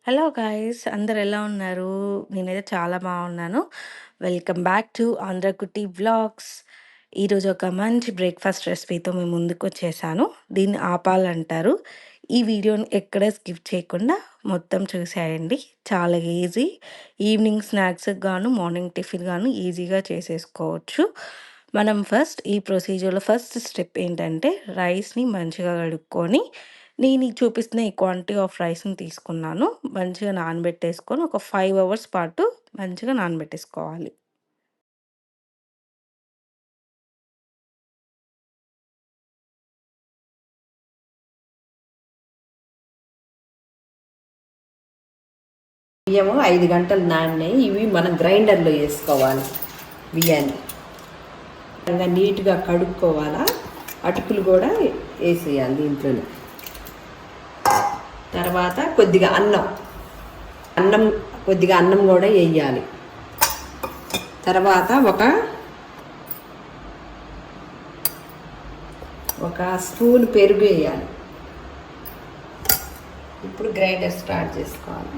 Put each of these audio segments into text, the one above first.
Hello guys! అందరూ ఎలా ఉన్నారు? నేనైతే చాలా బాగున్నాను. Welcome back to Andhrakutti vlogs. ఈరోజు ఒక మంచి బ్రేక్‌ఫాస్ట్ రెసిపీతో మీ ముందుకొచ్చేసాను. దీన్ని ఆపాలంటారు. ఈ వీడియోని ఎక్కడ స్కిప్ చేయకుండా మొత్తం చూసేయండి. చాలా ఈజీ. ఈవినింగ్ స్నాక్స్‌కి గాను, మార్నింగ్ టిఫిన్ గాను ఈజీగా చేసేసుకోవచ్చు. మనం ఈ ప్రొసీజర్‌లో ఫస్ట్ స్టెప్ ఏంటంటే రైస్‌ని మంచిగా కడుక్కొని నేను ఈ చూపిస్తున్న ఈ క్వాంటిటీ ఆఫ్ రైస్‌ని తీసుకున్నాను. మంచిగా నానబెట్టేసుకొని ఒక 5 అవర్స్ పాటు మంచిగా నానబెట్టేసుకోవాలి. బియ్యము 5 గంటలు నానినాయి. ఇవి మనం గ్రైండర్లో వేసుకోవాలి. బియ్యాన్ని ఇంకా నీట్గా కడుక్కోవాలా. అటుకులు కూడా వేసేయాలి దీంట్లోనే. తర్వాత కొద్దిగా అన్నం కూడా వేయాలి. తర్వాత ఒక స్పూన్ పెరుగు వేయాలి. ఇప్పుడు గ్రైండర్ స్టార్ట్ చేసుకోవాలి.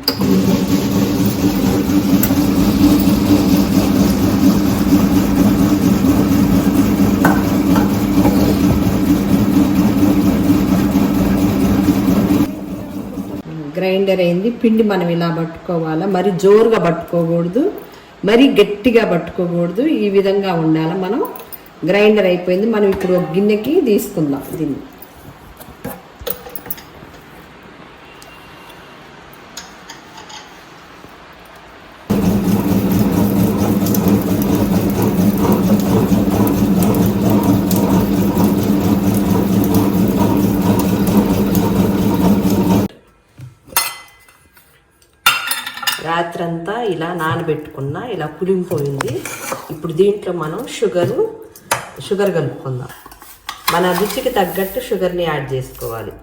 గ్రైండర్ అయింది. పిండి మనం ఇలా పట్టుకోవాలా. మరి జోరుగా పట్టుకోకూడదు, మరి గట్టిగా పట్టుకోకూడదు. ఈ విధంగా ఉండాలి. మనం గ్రైండర్ అయిపోయింది. మనం ఇప్పుడు ఒక గిన్నెకి తీసుకుందాం దీన్ని. రాత్రంతా ఇలా నానబెట్టుకున్న ఇలా పులింపోయింది. ఇప్పుడు దీంట్లో మనం షుగర్ కలుపుకుందాం. మన రుచికి తగ్గట్టు షుగర్ని యాడ్ చేసుకోవాలి.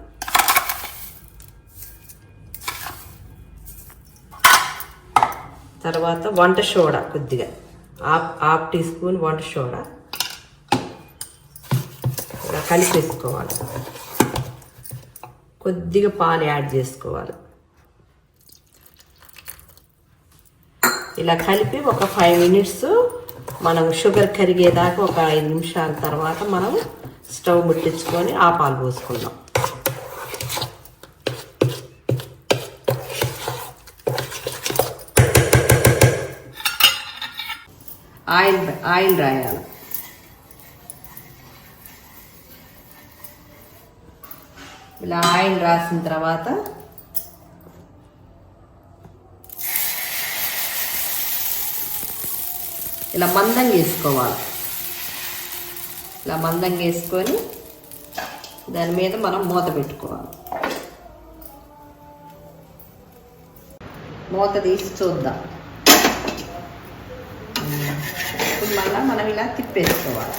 తర్వాత వంట సోడా కొద్దిగా హాఫ్ టీ స్పూన్ వంట సోడా ఇలా కలిపేసుకోవాలి. కొద్దిగా పాలు యాడ్ చేసుకోవాలి. ఇలా కలిపి ఒక 5 మినిట్స్ మనం షుగర్ కరిగేదాకా ఒక 5 నిమిషాల తర్వాత మనం స్టవ్ ముట్టించుకొని ఆ పాలు పోసుకుందాం. ఆయిల్ రాయాలి. ఇలా ఆయిల్ రాసిన తర్వాత ఇలా మందంగా వేసుకోవాలి. ఇలా మందంగా వేసుకొని దాని మీద మనం మూత పెట్టుకోవాలి. మూత తీసి చూద్దాం. ఇప్పుడు మళ్ళీ మనం ఇలా తిప్పేసుకోవాలి.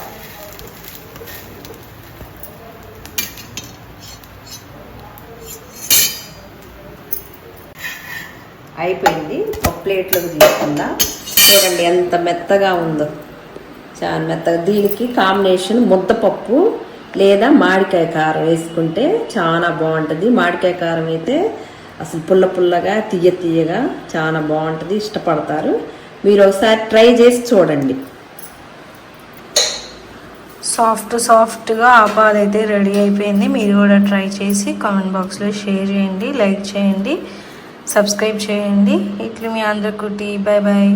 అయిపోయింది. ఒక ప్లేట్లోకి తీసుకుందాం. చూడండి ఎంత మెత్తగా ఉందో, చాలా మెత్తగా. దీనికి కాంబినేషన్ ముద్దపప్పు లేదా మామిడికాయ కారం వేసుకుంటే చాలా బాగుంటుంది. మామిడికాయ కారం అయితే అసలు పుల్లగా తీయగా చాలా బాగుంటుంది, ఇష్టపడతారు. మీరు ఒకసారి ట్రై చేసి చూడండి. సాఫ్ట్గా ఆపాదైతే అయితే రెడీ అయిపోయింది. మీరు కూడా ట్రై చేసి కామెంట్ బాక్స్లో షేర్ చేయండి, లైక్ చేయండి, సబ్స్క్రైబ్ చేయండి. ఇట్లు మీ ఆంధ్రకుట్టి. Bye bye.